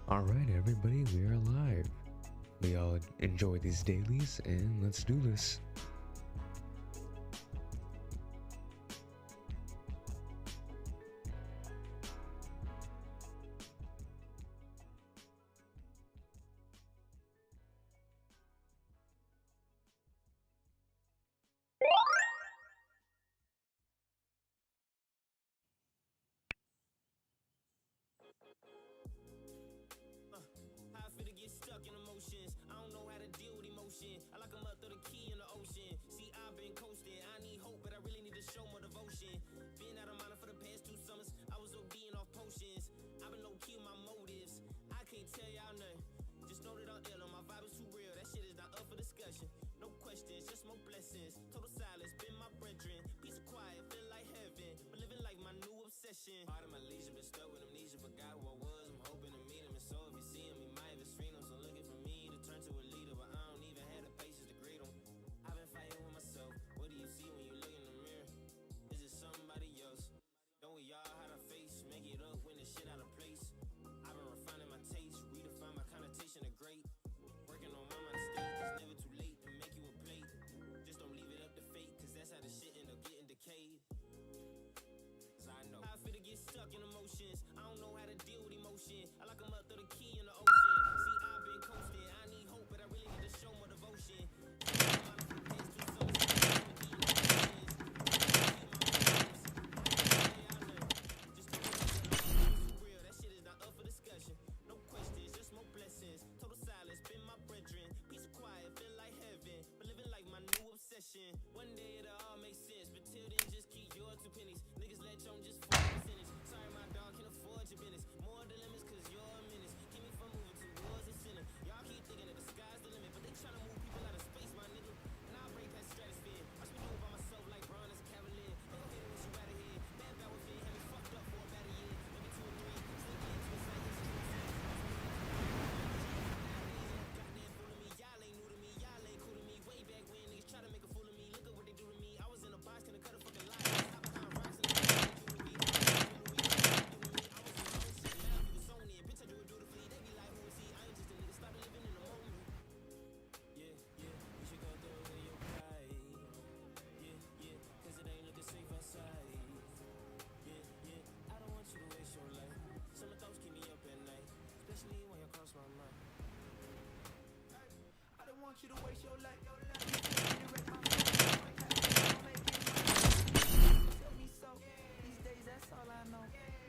Alright, everybody, we are live. We all enjoy these dailies, and let's do this. Part of my leisure been stuck with amnesia, forgot who I was. I'm hoping to meet him, and so if you see him, he might have his freedom. So looking for me to turn to a leader, but I don't even have the patience to greet him. I've been fighting with myself. What do you see when you look in the mirror? Is it somebody else? Don't we all have a face? Make it up when the shit out of place. I've been refining my taste, redefine my connotation of great. Working on my mind state, it's never too late to make you a plate. Just don't leave it up to fate, cause that's how the shit end up getting decayed. I feel to get stuck in emotions. I don't know how to deal with emotion. I like 'em up, throw the key in the ocean. See, I've been coasting. I need hope, but I really need to show more devotion. That shit is not up for discussion. No questions, just more blessings. Total silence, been my brethren. Peace and quiet, feel like heaven. But living like my new obsession. One day it'll all make sense, but till then just keep your 2 pennies. Niggas let you on just 4 percentage. Sorry my dog can afford your business. More dilemmas cause you're a menace. Keep me from moving towards the center. Y'all keep thinking that the sky's the limit, but they tryna move people out of space, my nigga. And I'll break that stratosphere. Watch me do it by myself like Braun as a cavalier. They gon' hate it once you out of here. Bad bad with fear, had me fucked up for about a year. Maybe 2 or 3. Sneaky into a sight, yes, goddamn fooling me. Y'all ain't new to me. Y'all ain't cool to me. Way back when niggas try to make a fool of me. Look at what they do to me. I was in a box, couldn't cut a fucking lie. Stop behind rocks and want you to waste your life. Tell me so. These days, that's all I know.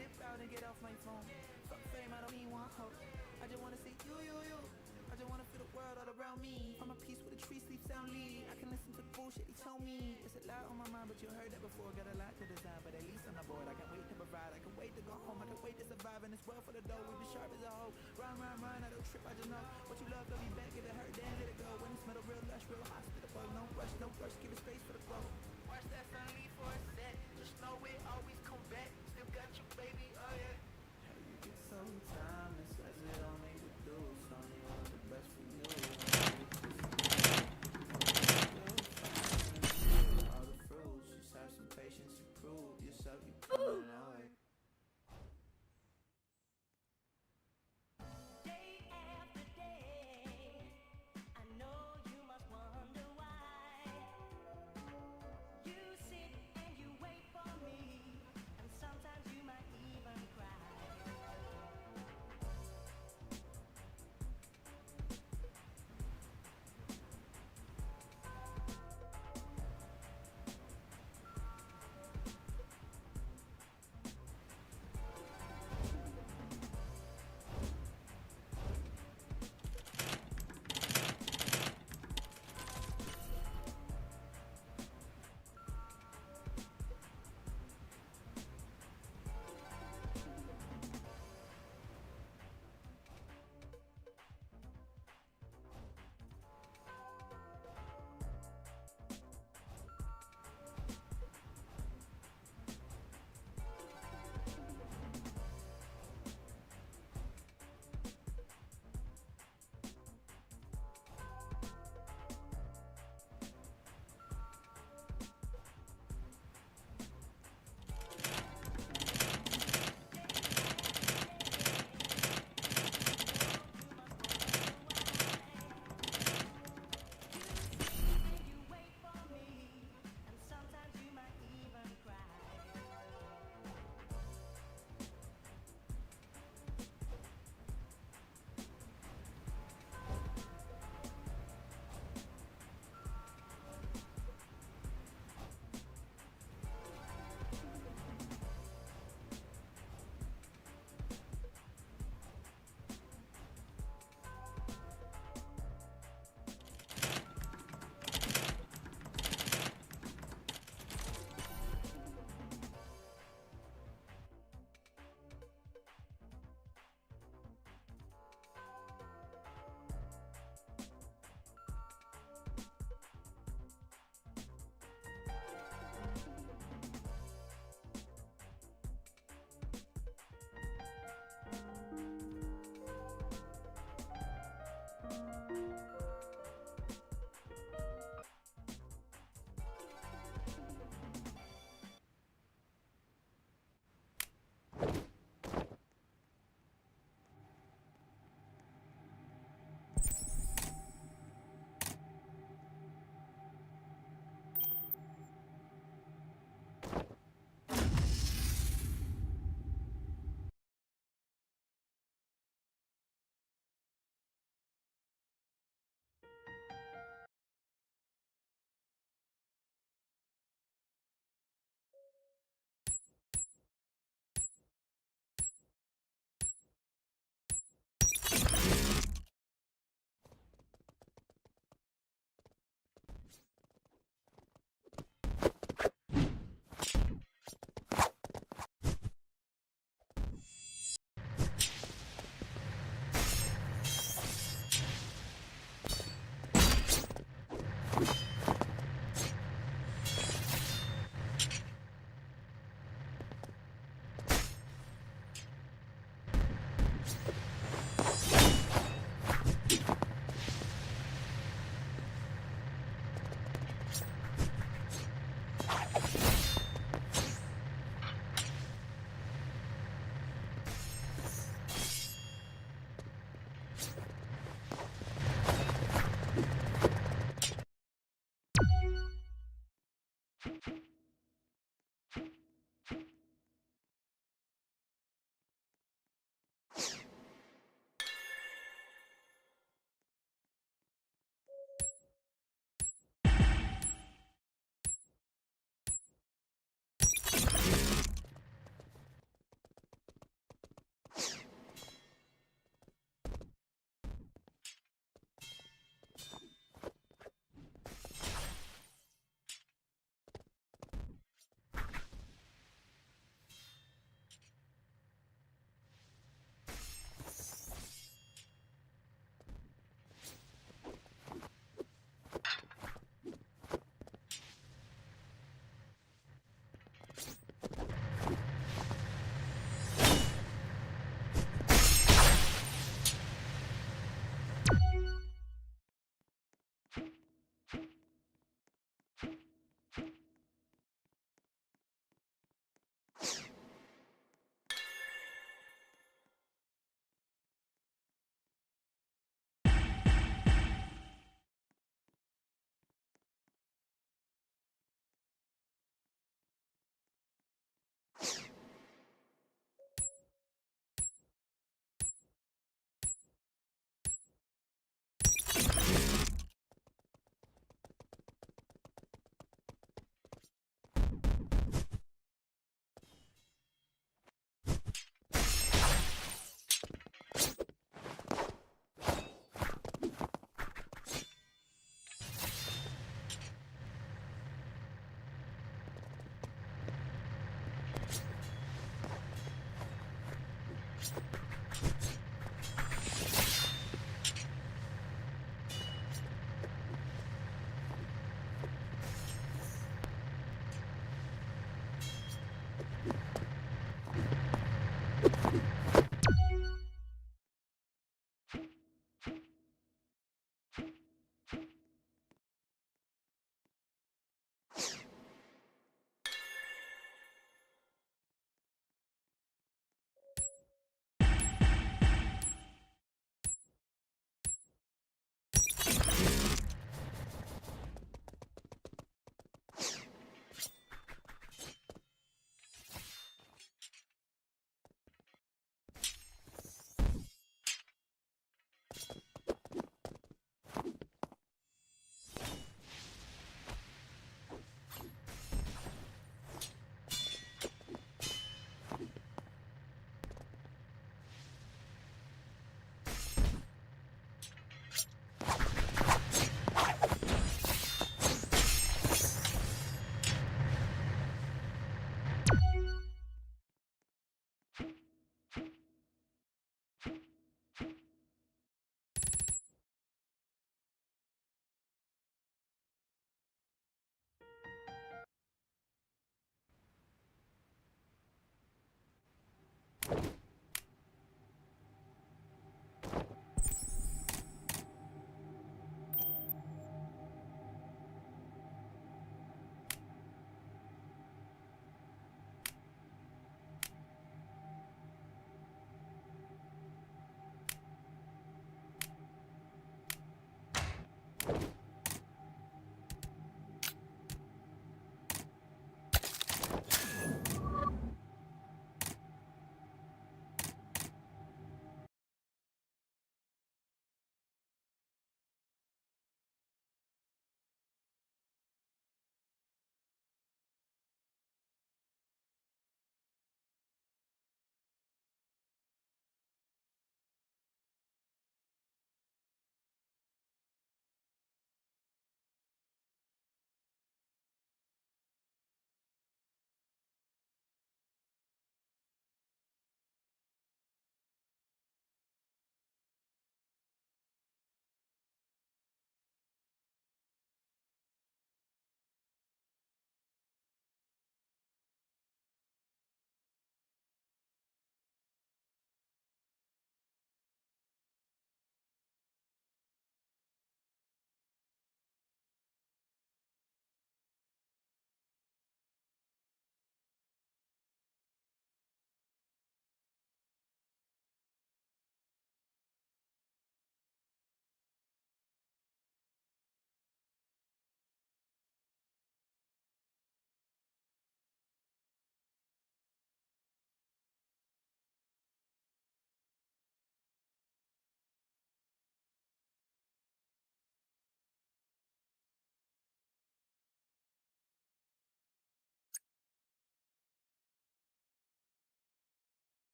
Dip out and get off my phone. Fuck fame, I don't even want hope. I just wanna see you. I just wanna feel the world all around me. I'm a piece with a tree, sleep soundly. I can listen to the bullshit he told me. It's a lot on my mind, but you heard that before. Got a lot to design, but at least I'm aboard. I can't wait to provide. I can wait to go home. I can wait to survive in this world for the dough. We been sharp as a hoe. Run, I don't trip. I just know what you love. Love you back. If it hurt, then let it go. When it's metal, real lush, real hospitable. No rush, give it space for the flow. Watch that sun leave for a set. Just know it always come back. Still got you, baby. Oh yeah. How you get so timeless? As it don't make it do. Sonny want the best for you. All the fruits, just have some patience. You prove yourself. You coming out.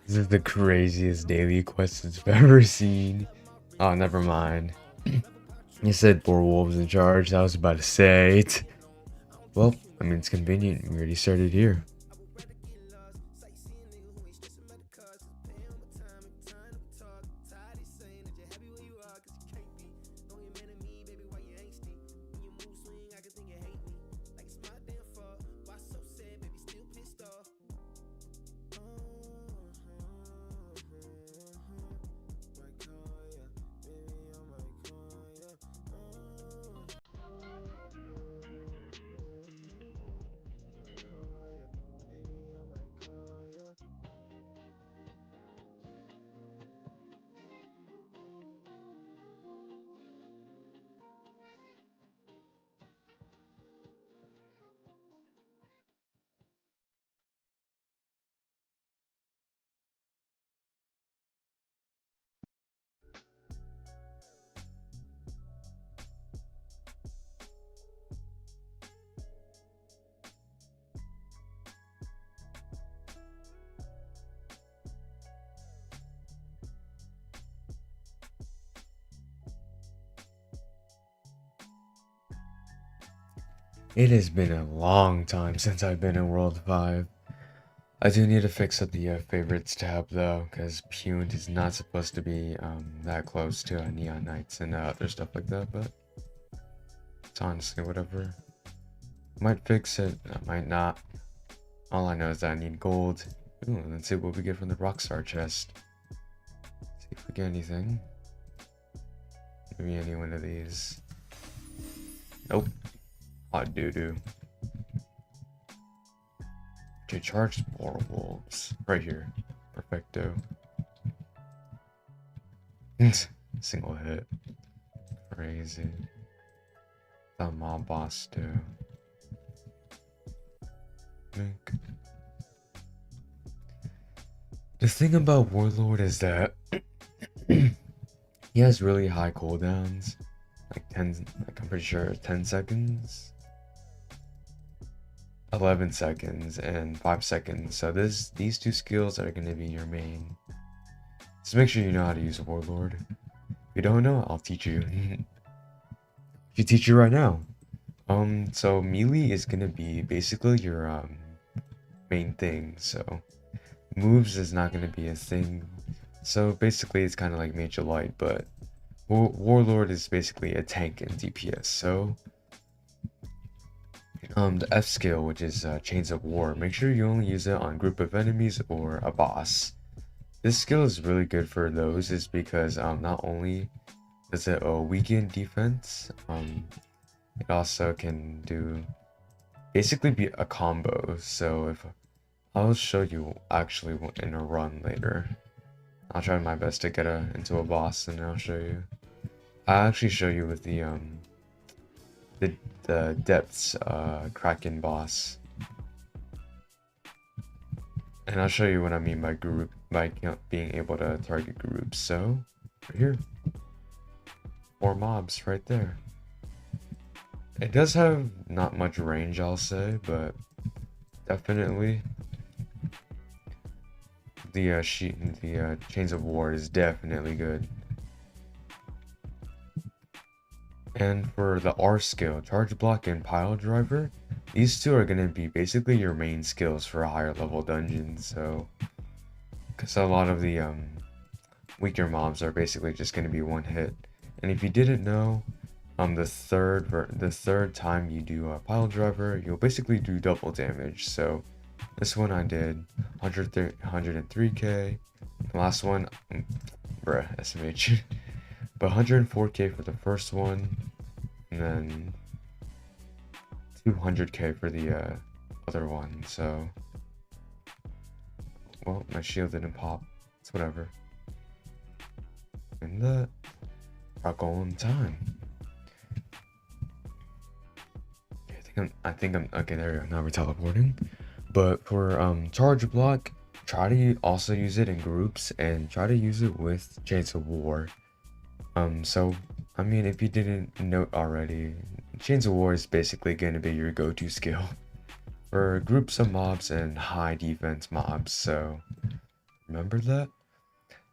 This is the craziest daily quest I've ever seen. Oh, never mind. You said 4 wolves in charge. I was about to say it. Well, I mean, it's convenient. We already started here. It has been a long time since I've been in World 5. I do need to fix up the favorites tab though, because Punt is not supposed to be that close to Neon Knights and other stuff like that, but it's honestly whatever. Might fix it, I might not. All I know is that I need gold. Ooh, let's see what we get from the Rockstar chest. See if we get anything. Maybe any one of these. Nope. Hot doo-doo. Okay, charge 4 wolves. Right here. Perfecto. Single hit. Crazy. The mob boss too. The thing about Warlord is that he has really high cooldowns. Like 10, like I'm pretty sure 10 seconds. 11 seconds and 5 seconds. So these two skills are going to be your main. Just make sure you know how to use Warlord. If you don't know, I'll teach you. You teach you right now. So melee is going to be basically your main thing. So moves is not going to be a thing. So basically it's kind of like Mage of Light, but Warlord is basically a tank and DPS. So the F skill, which is Chains of War, make sure you only use it on a group of enemies or a boss. This skill is really good for those is because not only does it weaken defense, it also can do basically be a combo. So if I'll show you actually in a run later. I'll try my best to get into a boss and I'll show you. I'll actually show you with the depths Kraken boss. And I'll show you what I mean by group, by being able to target groups. So, right here. 4 mobs right there. It does have not much range, I'll say, but definitely the Chains of War is definitely good. And for the R skill, Charge Block and Pile Driver, these two are going to be basically your main skills for higher level dungeons. So, because a lot of the weaker mobs are basically just going to be one hit. And if you didn't know, the third time you do a Pile Driver, you'll basically do double damage. So this one I did 103k. The last one, bruh, SMH. But 104k for the first one, and then 200k for the other one. So, well, my shield didn't pop. It's whatever. And that rock on time. I think I'm okay. There we go. Now we're teleporting. But for charge block, try to also use it in groups and try to use it with Chains of War. So I mean, if you didn't note already, Chains of War is basically going to be your go-to skill. for groups of mobs and high defense mobs, so remember that.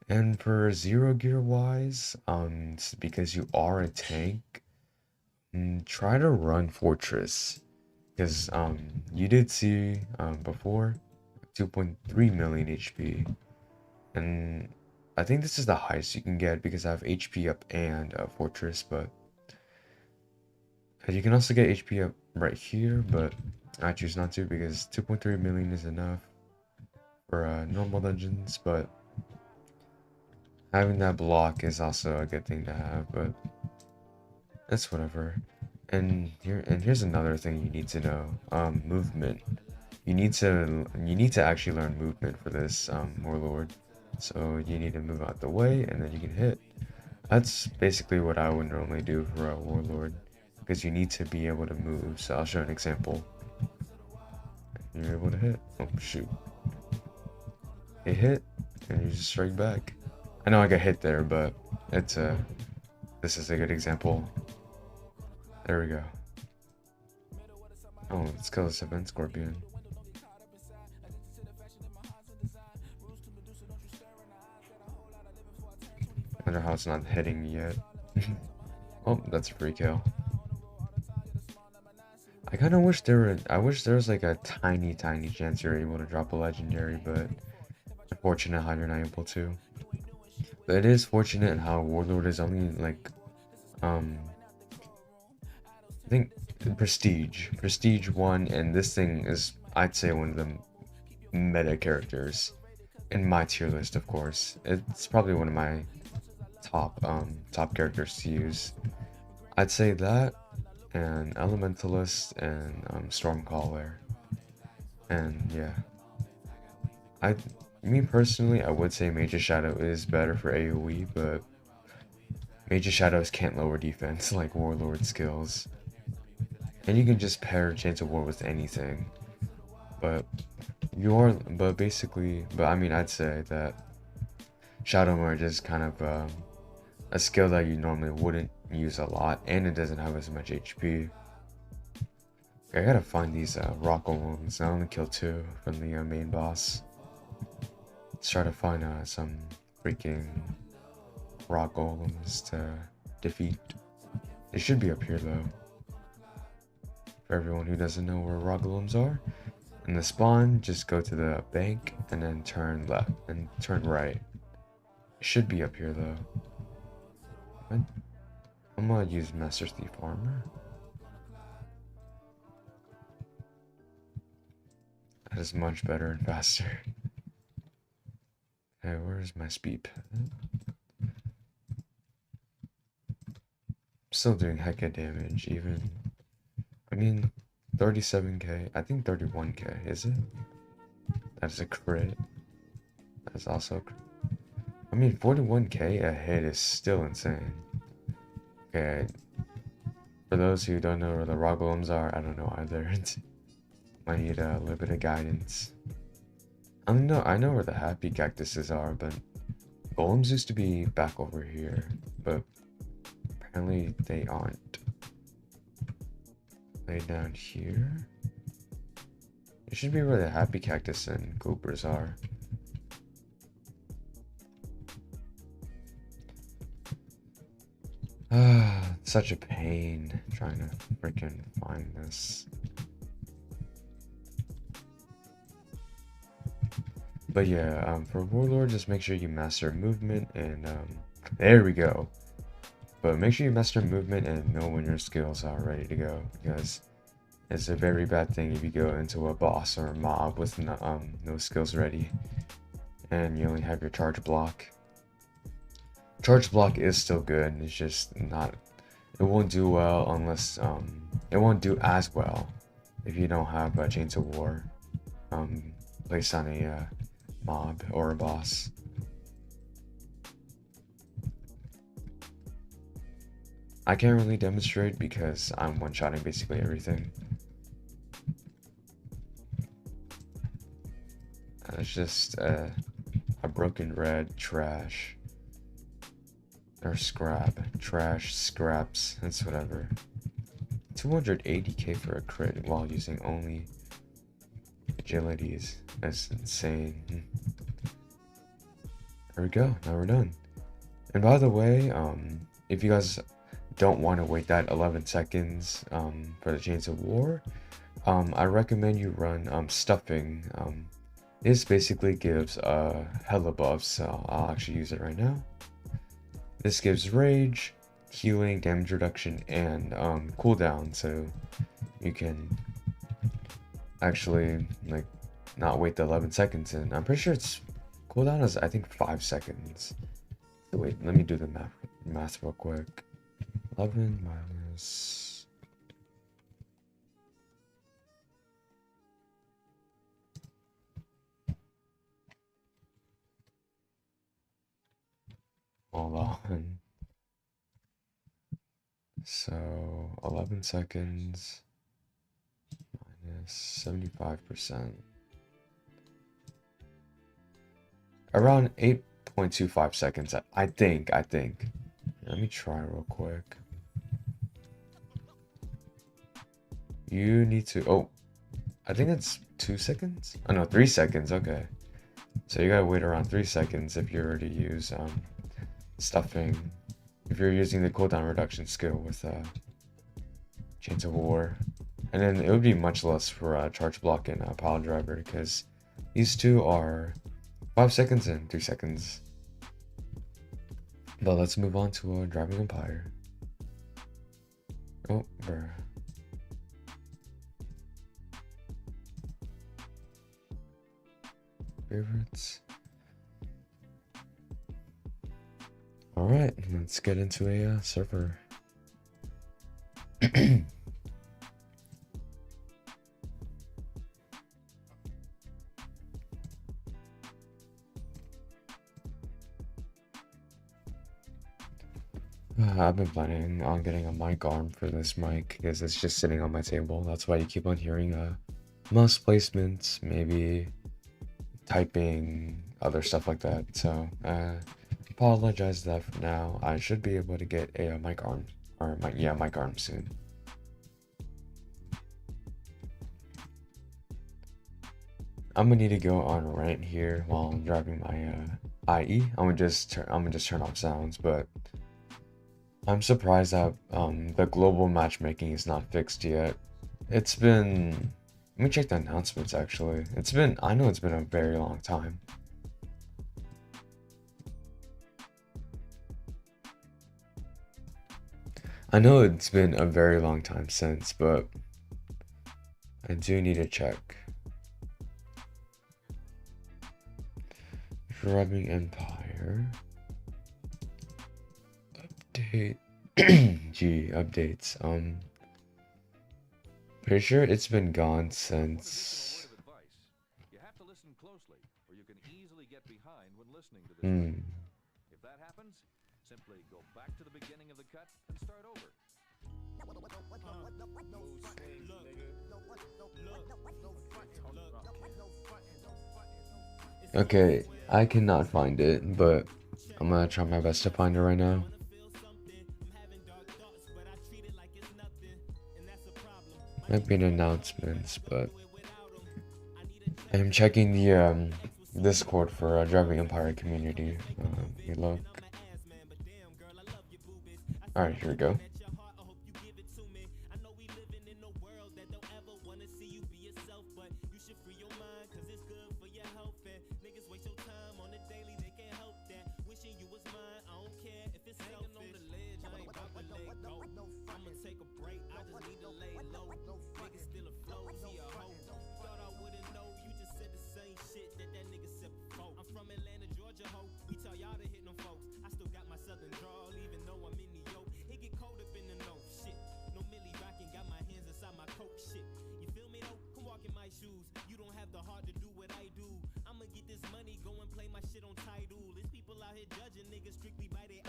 And for zero gear wise, because you are a tank, try to run Fortress. Because you did see before 2.3 million HP, and I think this is the highest you can get because I have HP up and Fortress, but you can also get HP up right here, but I choose not to because 2.3 million is enough for normal dungeons, but having that block is also a good thing to have, but that's whatever. And here's another thing you need to know. Movement. You need to actually learn movement for this warlord. So you need to move out the way and then you can hit. That's basically what I would normally do for a warlord, because you need to be able to move. So I'll show an example. You're able to hit. Oh shoot. It hit and you just strike back. I know I got hit there, but it's this is a good example. There we go. Oh, let's kill this event scorpion. I wonder how it's not hitting me yet. Oh, that's a free kill. I kind of wish I wish there was like a tiny chance you're able to drop a legendary, but unfortunate how you're not able to. But it is fortunate in how Warlord is only like, I think Prestige 1, and this thing is, I'd say, one of the meta characters in my tier list, of course. It's probably one of my top characters to use. I'd say that, and Elementalist, and Stormcaller. And yeah. Me personally, I would say Mage's Shadow is better for AoE, but Mage's Shadows can't lower defense like Warlord skills. And you can just pair Chains of War with anything. But I mean, I'd say that Shadow Merge is kind of a skill that you normally wouldn't use a lot, and it doesn't have as much HP. Okay, I gotta find these rock golems. I only killed 2 from the main boss. Let's try to find some freaking rock golems to defeat. They should be up here though. For everyone who doesn't know where rock golems are, in the spawn, just go to the bank and then turn left and turn right. It should be up here though. What? I'm gonna use Master Thief armor. That is much better and faster. Hey, where's my speed pad? I'm still doing hecka damage, even. I mean, 37k. I think 31k, is it? That's a crit. That's also a crit. I mean, 41k a hit is still insane. Okay. For those who don't know where the rock golems are, I don't know either. Might need a little bit of guidance. I know where the happy cactuses are, but golems used to be back over here, but apparently they aren't. Lay down here. It should be where the happy cactus and goobers are. Ah, such a pain trying to freaking find this. But yeah, for Warlord, just make sure you master movement and there we go. But make sure you master movement and know when your skills are ready to go, because it's a very bad thing if you go into a boss or a mob with no skills ready and you only have your charge block. Charge block is still good, it's just not, it won't do well unless it won't do as well if you don't have Chains of War placed on a mob or a boss. I can't really demonstrate because I'm one-shotting basically everything. It's just a broken red trash. Or scrap. Trash, scraps, it's whatever. 280k for a crit while using only agilities. That's insane. There we go. Now we're done. And by the way, if you guys don't want to wait that 11 seconds for the Chains of War, I recommend you run stuffing. This basically gives hella buffs, so I'll actually use it right now. This gives rage, healing, damage reduction, and cooldown, so you can actually like not wait the 11 seconds. And I'm pretty sure it's cooldown is I think 5 seconds. So wait, let me do the math real quick. 11 minus hold on. So 11 seconds minus 75%. Around 8.25 seconds, I think. Let me try real quick. You need to, oh, I think it's 2 seconds? Oh no, 3 seconds, okay. So you gotta wait around 3 seconds if you already use stuffing. If you're using the cooldown reduction skill with Chains of War. And then it would be much less for Charge Block and Pile Driver, because these two are 5 seconds and 3 seconds. But let's move on to Driving Empire. Oh, bruh. Favorites. Alright, let's get into a server. I've been planning on getting a mic arm for this mic because it's just sitting on my table. That's why you keep on hearing mouse placements, maybe typing, other stuff like that. So apologize that for now. I should be able to get a mic arm, or mic arm soon. I'm gonna need to go on rant here while I'm driving my IE. I'm gonna just turn off sounds, but I'm surprised that the global matchmaking is not fixed yet. It's been, let me check the announcements actually. I know it's been a very long time. I know it's been a very long time since, but I do need to check. Driving Empire. Update. Gee, updates. Pretty sure it's been gone since. You have to listen closely, or you can easily get behind when listening to this. If that happens, simply go back to the beginning of the cut and start over. Okay, I cannot find it, but I'm gonna try my best to find it right now. Might be an announcements, but I'm checking the Discord for Driving Empire community. You look. All right, here we go.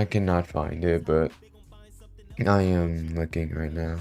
I cannot find it, but I am looking right now.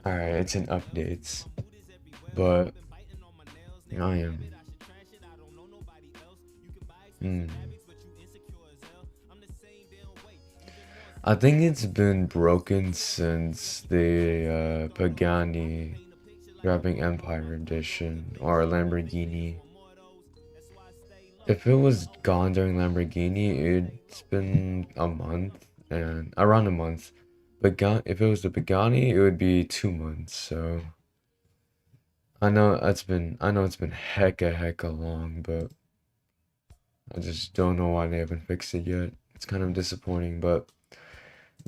Alright, it's in updates. But I am. I think it's been broken since the Pagani Driving Empire edition or Lamborghini. If it was gone during Lamborghini, it's been a month and around a month. But if it was the Pagani, it would be 2 months. So I know it's been hecka long, but I just don't know why they haven't fixed it yet. It's kind of disappointing, but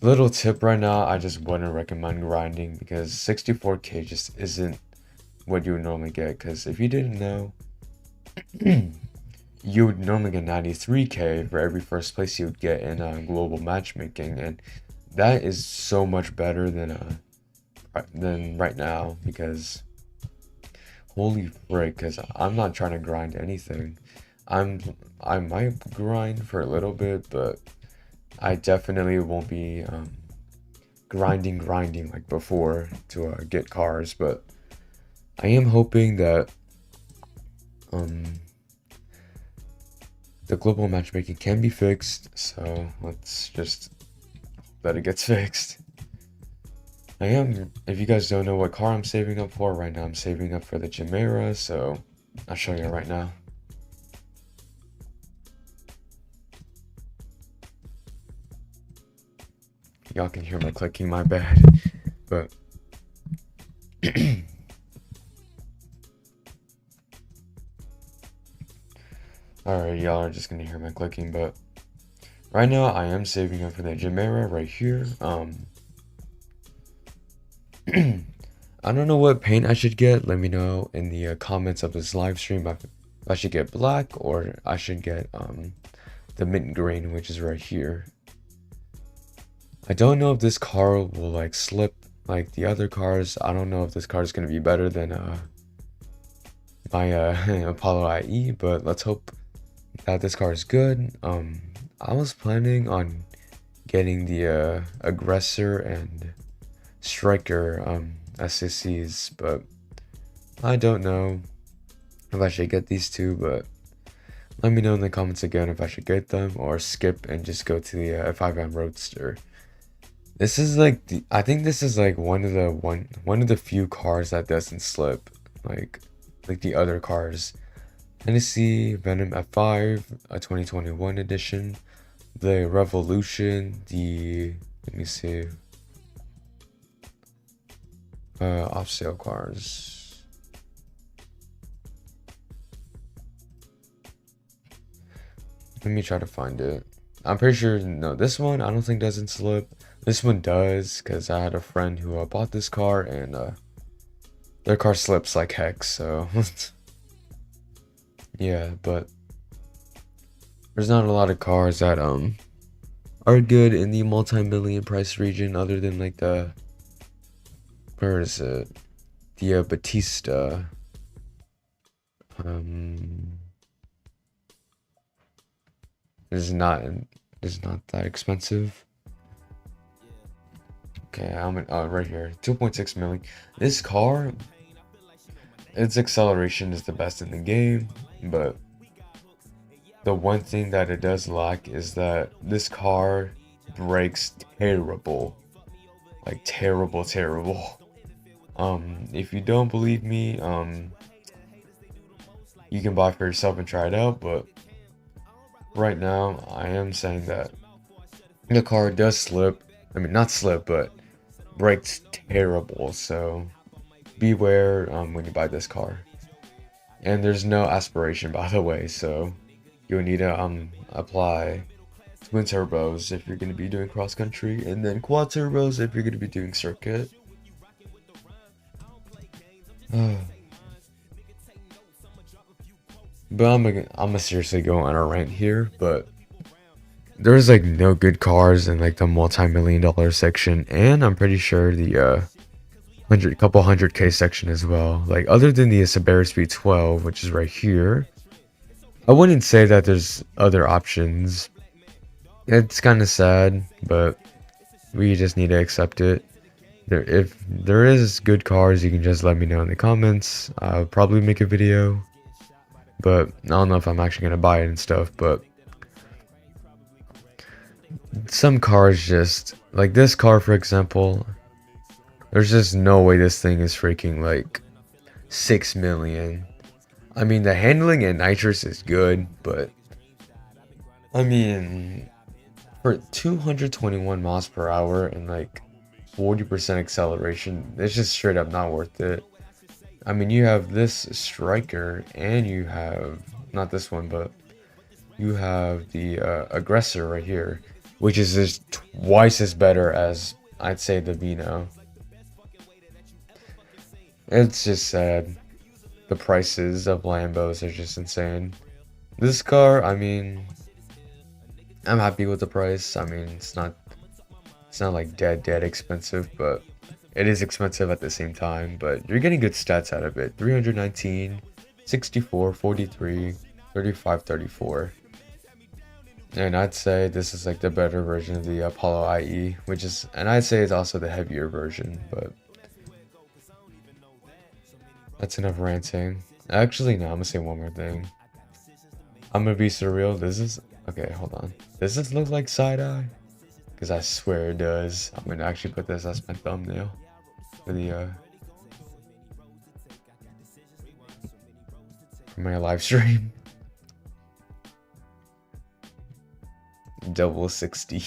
little tip right now, I just wouldn't recommend grinding because 64k just isn't what you would normally get. Because if you didn't know, you would normally get 93k for every first place you would get in global matchmaking, and that is so much better than right now. Because holy frick, because I'm not trying to grind anything. I might grind for a little bit, but I definitely won't be grinding like before to get cars. But I am hoping that the global matchmaking can be fixed, so let's just that it gets fixed. If you guys don't know what car I'm saving up for right now, I'm saving up for the Chimera, so I'll show you right now. Y'all can hear my clicking, my bad, but alright, y'all are just gonna hear my clicking, but right now I am saving up for the Chimera right here. I don't know what paint I should get. Let me know in the comments of this live stream if I should get black or I should get the mint green, which is right here. I don't know if this car will like slip like the other cars. I don't know if this car is gonna be better than my Apollo IE, but let's hope that this car is good. I was planning on getting the Aggressor and Striker SSCs, but I don't know if I should get these two. But let me know in the comments again if I should get them or skip and just go to the F5M Roadster. This is like I think this is like one of the few cars that doesn't slip like the other cars. Tennessee Venom F5, a 2021 edition, the Revolution, let me see, off sale cars. Let me try to find it. I'm pretty sure, no, this one I don't think doesn't slip. This one does, because I had a friend who bought this car and their car slips like heck, so yeah, but there's not a lot of cars that are good in the multi-million price region other than like the, where is it, the Batista. It's not that expensive. Okay, I'm right here, 2.6 million. This car, its acceleration is the best in the game, but the one thing that it does lack is that this car brakes terrible, like terrible. If you don't believe me, you can buy it for yourself and try it out, but right now I am saying that the car does slip. I mean, not slip, but brakes terrible, so beware when you buy this car. And there's no aspiration, by the way, so you'll need to apply twin turbos if you're going to be doing cross country, and then quad turbos if you're going to be doing circuit. But I'm gonna seriously go on a rant here, but there's like no good cars in like the multi-million-dollar section, and I'm pretty sure the couple 100k section as well. Like other than the Subaru Speed 12, which is right here, I wouldn't say that there's other options. It's kind of sad, but we just need to accept it. if there is good cars, you can just let me know in the comments. I'll probably make a video, but I don't know if I'm actually gonna buy it and stuff. But some cars, just like this car for example, there's just no way this thing is freaking like 6 million. I mean, the handling and nitrous is good, but I mean, for 221 miles per hour and like 40% acceleration, it's just straight up not worth it. I mean, you have this striker and you have not this one, but you have the aggressor right here, which is just twice as better as I'd say the Vino. It's just sad. The prices of Lambos are just insane. This car, I mean, I'm happy with the price. I mean, it's not like dead expensive, but it is expensive at the same time. But you're getting good stats out of it. 319, 64, 43, 35, 34. And I'd say this is like the better version of the Apollo IE, which is, and I'd say it's also the heavier version, but that's enough ranting. Actually, no, I'm gonna say one more thing. I'm gonna be surreal. This is, okay, hold on. Does this look like side-eye? Because I swear it does. I'm gonna actually put this as my thumbnail for the for my live stream. Double 60.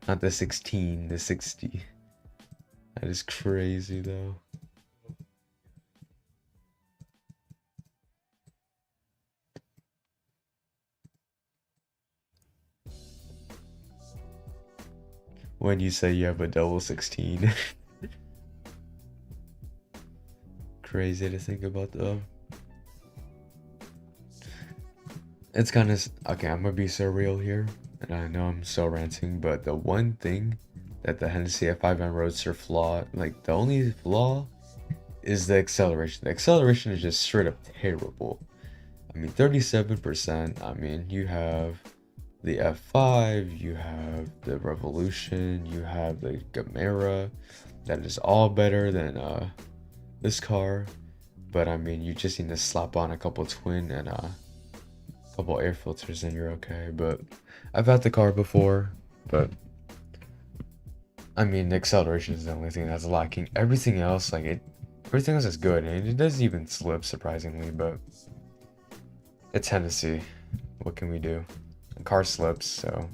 Not the 16, the 60. That is crazy though. When you say you have a double 16. Crazy to think about though. It's kind of, okay, I'm gonna be so real here, and I know I'm so ranting, but the one thing that the Hennessy F5M Roadster flaw, like the only flaw is the acceleration. The acceleration is just straight up terrible. I mean, 37%, I mean, you have the F5, you have the Revolution, you have the Gamera, that is all better than this car, but I mean, you just need to slap on a couple twin and couple air filters and you're okay. But I've had the car before, but I mean, the acceleration is the only thing that's lacking. Everything else, like everything else is good, and it doesn't even slip surprisingly, but it's Hennessy. What can we do? The car slips, so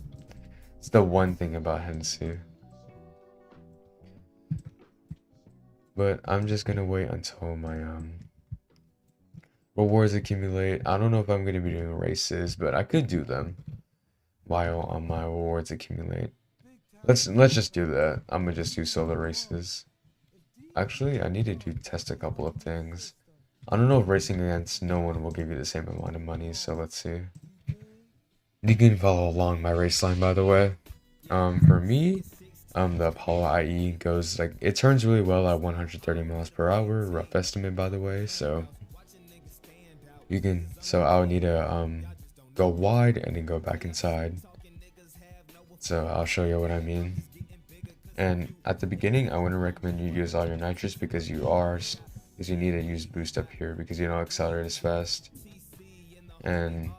it's the one thing about Hennessy. But I'm just gonna wait until my rewards accumulate. I don't know if I'm gonna be doing races, but I could do them while my rewards accumulate. Let's just do that. I'm gonna just do solo races. Actually, I need to test a couple of things. I don't know if racing against no one will give you the same amount of money, so let's see. You can follow along my race line, by the way. For me, the Apollo IE goes like, it turns really well at 130 miles per hour, rough estimate by the way, so you can, so I would need to go wide and then go back inside. So I'll show you what I mean. And at the beginning, I wouldn't recommend you use all your nitrous because you need to use boost up here because you don't accelerate as fast. And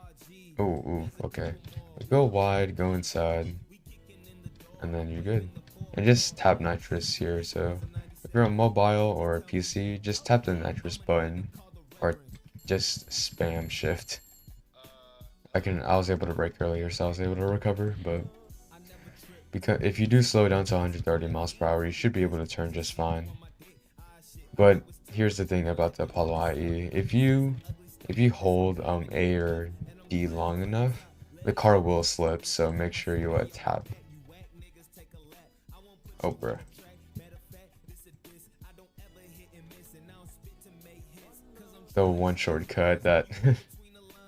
okay, go wide, go inside, and then you're good. And just tap nitrous here. So if you're on mobile or a PC, just tap the nitrous button or just spam shift. I was able to brake earlier, so I was able to recover, but because if you do slow down to 130 miles per hour, you should be able to turn just fine. But here's the thing about the Apollo IE. If you hold A or D long enough, the car will slip, so make sure you tap. Oh, bruh. The one shortcut that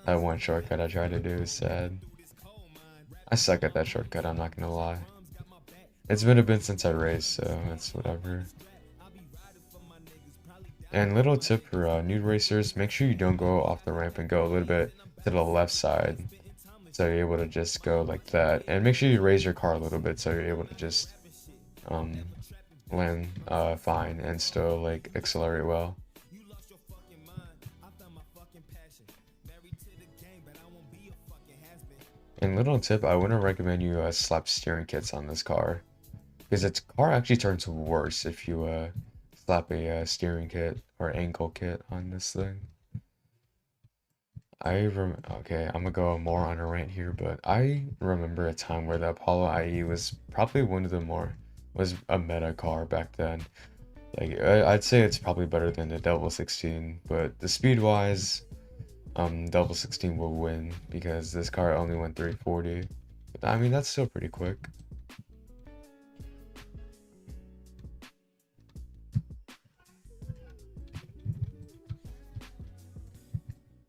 that one shortcut I tried to do is sad. I suck at that shortcut, I'm not gonna lie. It's been a bit since I raced, so it's whatever. And little tip for new racers, make sure you don't go off the ramp and go a little bit to the left side, so you're able to just go like that. And make sure you raise your car a little bit so you're able to just land fine and still like accelerate well. And little tip, I wouldn't recommend you slap steering kits on this car, because its car actually turns worse if you slap a steering kit or ankle kit on this thing. Okay, I'm gonna go more on a rant here, but I remember a time where the Apollo IE was probably one of the was a meta car back then. Like I'd say it's probably better than the Double 16, but the speed wise, Double 16 will win because this car only went 340. But, I mean, that's still pretty quick.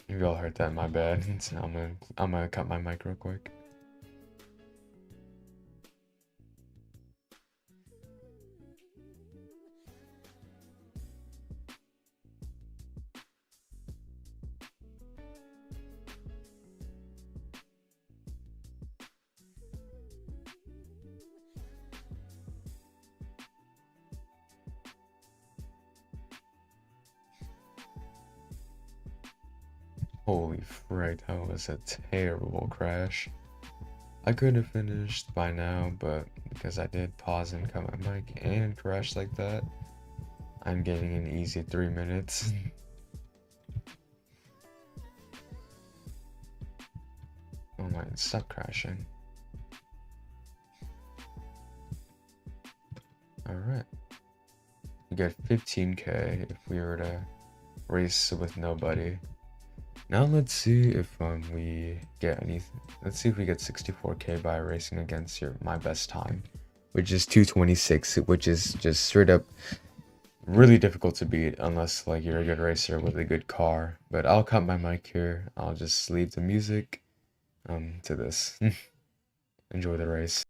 If y'all heard that, my bad. So I'm gonna cut my mic real quick. Holy frick, that was a terrible crash. I could have finished by now, but because I did pause and cut my mic and crash like that, I'm getting an easy 3 minutes. Oh my, stop crashing. Alright. We got 15k if we were to race with nobody. Now let's see if we get anything. Let's see if we get 64k by racing against my best time, which is 226, which is just straight up really difficult to beat unless like you're a good racer with a good car. But I'll cut my mic here. I'll just leave the music to this. Enjoy the race.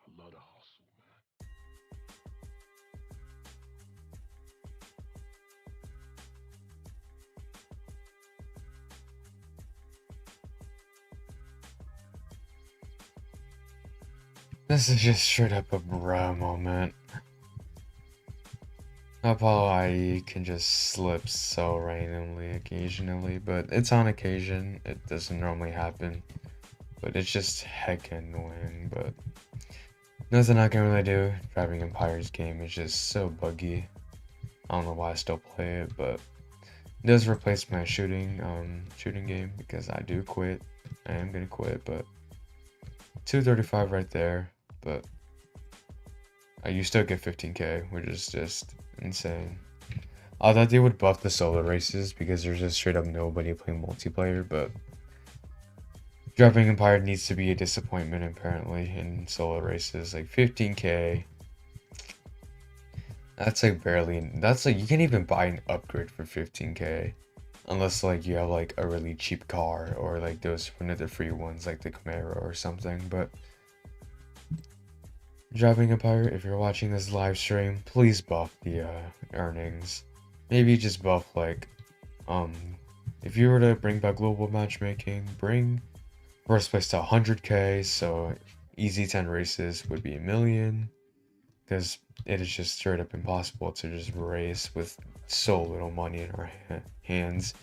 I love the hustle, man. This is just straight up a bro moment. Apollo IE can just slip so randomly occasionally, but it's on occasion. It doesn't normally happen, but it's just heckin' annoying. But nothing I can really do. Driving Empire's game is just so buggy. I don't know why I still play it, but it does replace my shooting game because I do quit. I am gonna quit, but 235 right there. But you still get 15k, which is just insane. I thought they would buff the solo races because there's just straight up nobody playing multiplayer, but Dropping Empire needs to be a disappointment apparently in solo races. Like 15k, that's like barely, that's like, you can't even buy an upgrade for 15k. Unless like you have like a really cheap car or like those one of the free ones like the Camaro or something, but Dropping Empire, if you're watching this live stream, please buff the earnings. Maybe just buff like, if you were to bring back global matchmaking, bring first place to 100k, so easy 10 races would be 1 million, because it is just straight up impossible to just race with so little money in our hands,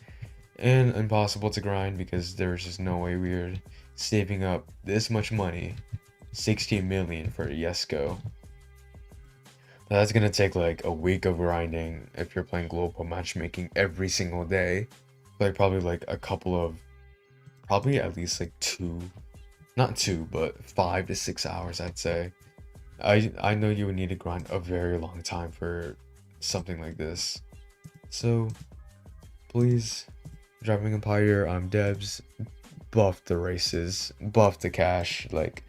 and impossible to grind because there's just no way we're saving up this much money, 16 million for a Yesco. That's gonna take like a week of grinding if you're playing global matchmaking every single day. Like probably like a couple of, probably at least like 5 to 6 hours, I'd say. I know you would need to grind a very long time for something like this. So please, Driving Empire, devs, buff the races, buff the cash, like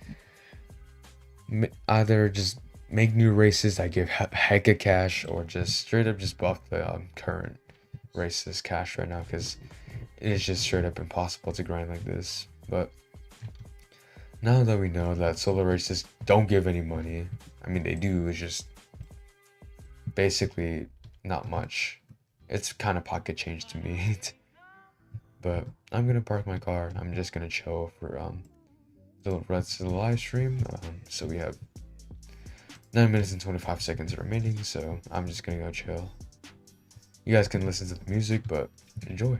either just make new races that give hecka cash, or just straight up just buff the current races cash right now, because it's just straight up impossible to grind like this. But now that we know that solo races don't give any money, I mean they do, it's just basically not much. It's kind of pocket change to me. But I'm gonna park my car. I'm just gonna chill for the rest of the live stream. So we have 9 minutes and 25 seconds remaining, so I'm just gonna go chill. You guys can listen to the music, but enjoy.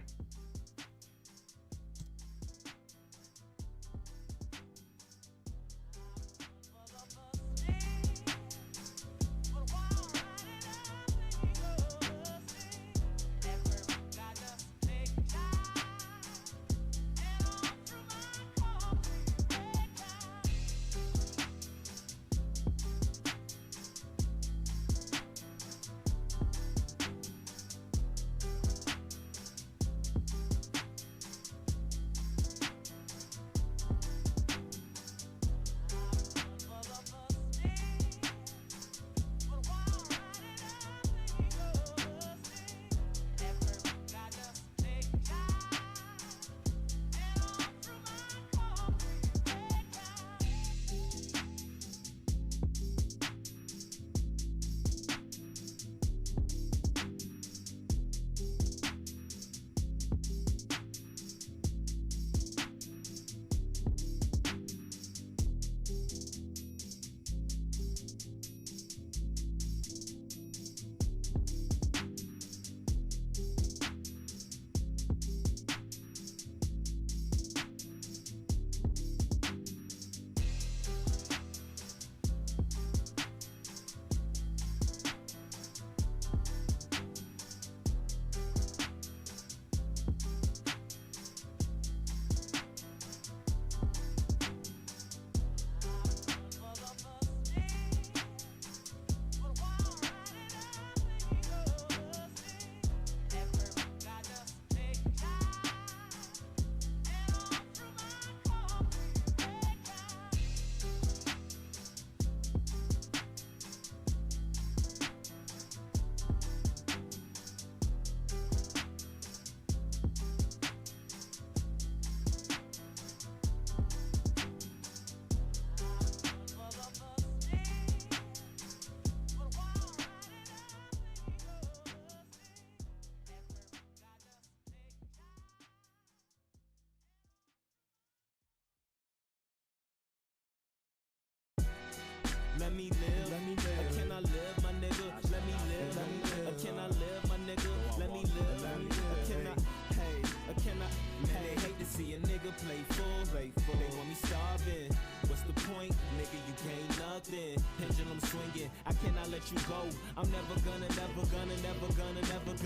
faithful. They want me starving. What's the point? Nigga, you gain nothing. Pendulum swinging, I cannot let you go. I'm never gonna.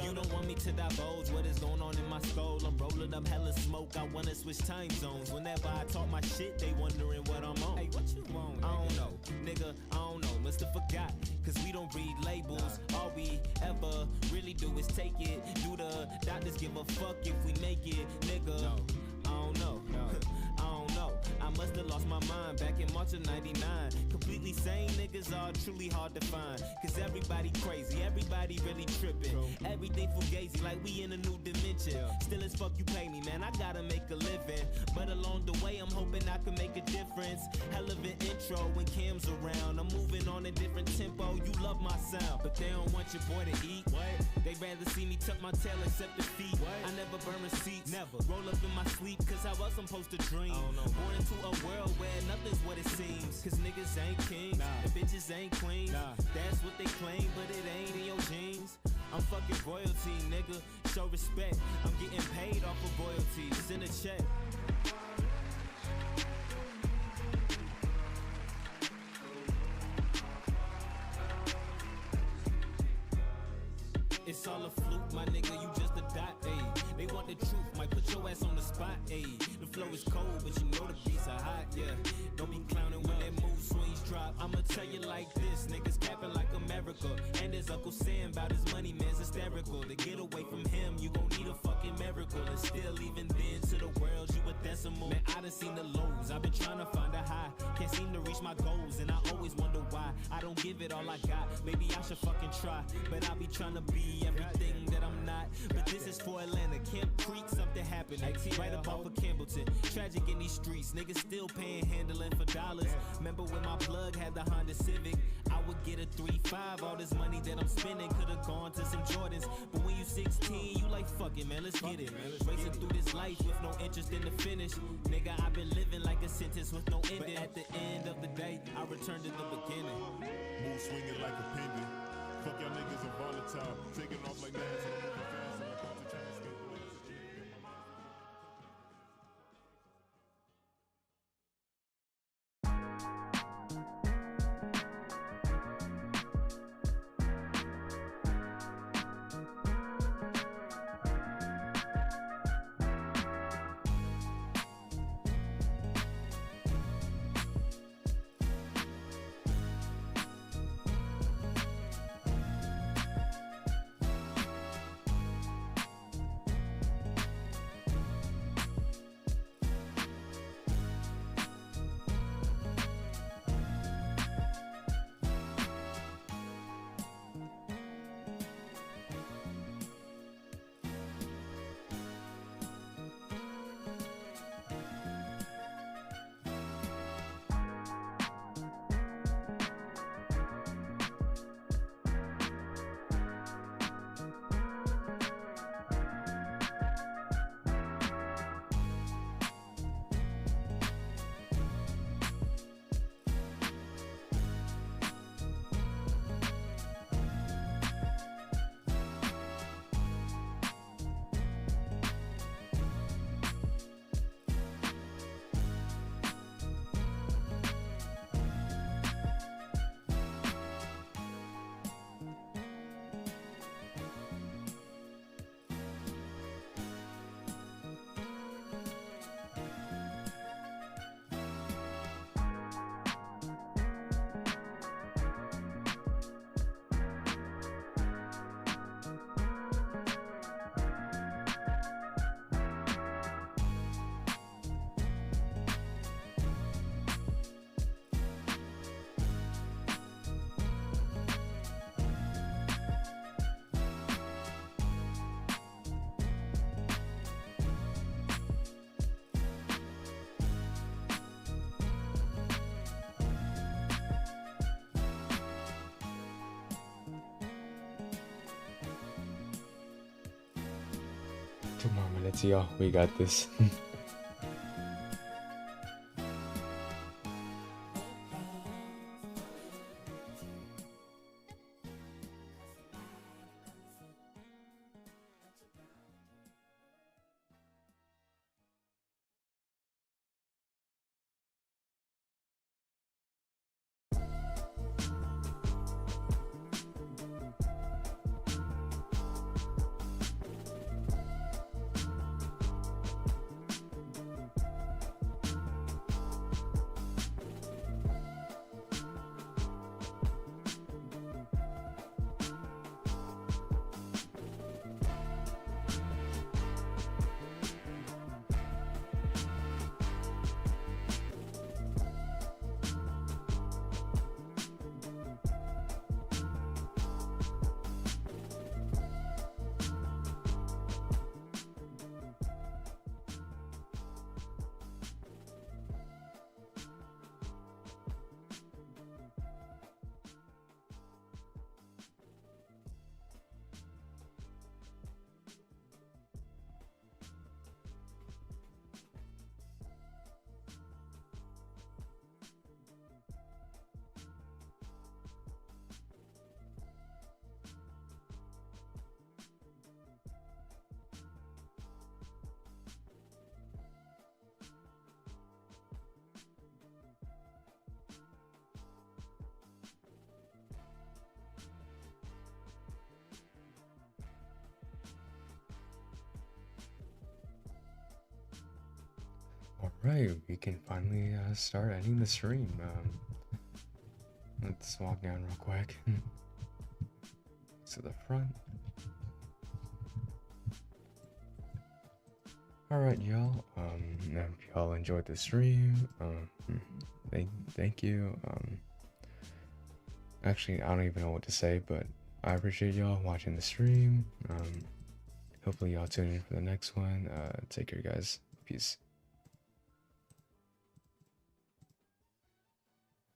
You don't want me to divulge what is going on in my skull. I'm rolling up hella smoke, I wanna switch time zones. Whenever I talk my shit, they wondering what I'm on. Hey, what you want? I don't know, nigga, I don't know. Musta forgot, cause we don't read labels. All we ever really do is take it. Do the doctors give a fuck if we make it, nigga? No. I don't know. I don't know. I must have lost my mind back in March of '99. Completely sane niggas are truly hard to find. Cause everybody crazy, everybody really tripping. Everything fugazi like we in a new dimension. Still as fuck you pay me, man, I gotta make a living. But along the way I'm hoping I can make a difference. Hell of an intro when Cam's around. I'm moving on a different tempo, you love my sound. But they don't want your boy to eat. What? They rather see me tuck my tail except the feet. What? I never burn receipts, never roll up in my sleep. Cause how else I'm supposed to dream? Born into a world where nothing's what it seems. Cause niggas ain't kings, and bitches ain't queens. That's what they claim, but it ain't in your jeans. I'm fucking royalty, nigga. Show respect. I'm getting paid off of royalties. Send a check. It's all a fluke, my nigga, you just a dot, ayy. They want the truth, might put your ass on the spot, ayy. The flow is cold, but you know the beats are hot, yeah. Don't be clowning when that move swings drop. I'ma tell you like this, niggas capping like America. And as Uncle Sam about his money, man's hysterical. To get away from him, you gon' need a fucking miracle. And still even then, to the world, you a decimal. Man, I done seen the lows, I've been trying to find a high. Can't seem to reach my goals, and I always wonder why. I don't give it all I got, maybe I should fucking try. But I be trying to be everything that I'm not. But this is for Atlanta, Camp Creek, something happened. Right up off of Campbellton, tragic in these streets. Niggas still panhandling for dollars. Remember when my plug had the Honda Civic? I would get a 3.5. All this money that I'm spending could've gone to some Jordans. But when you 16, you like, fuck it, man, let's get it. Racing through this life with no interest in the finish. Nigga, I've been living like a sentence with no ending. But at the end of the day, I return to the beginning. Move swinging like a pendant. Fuck y'all niggas are volatile. Taking off like that, so I'm moving fast. And I come to try to escape the lanes. Come on, let's see, we got this. Alright, we can finally start ending the stream. Let's walk down real quick to the front. Alright, y'all. If y'all enjoyed the stream, thank you. Actually, I don't even know what to say, but I appreciate y'all watching the stream. Hopefully y'all tune in for the next one. Take care, guys. Peace.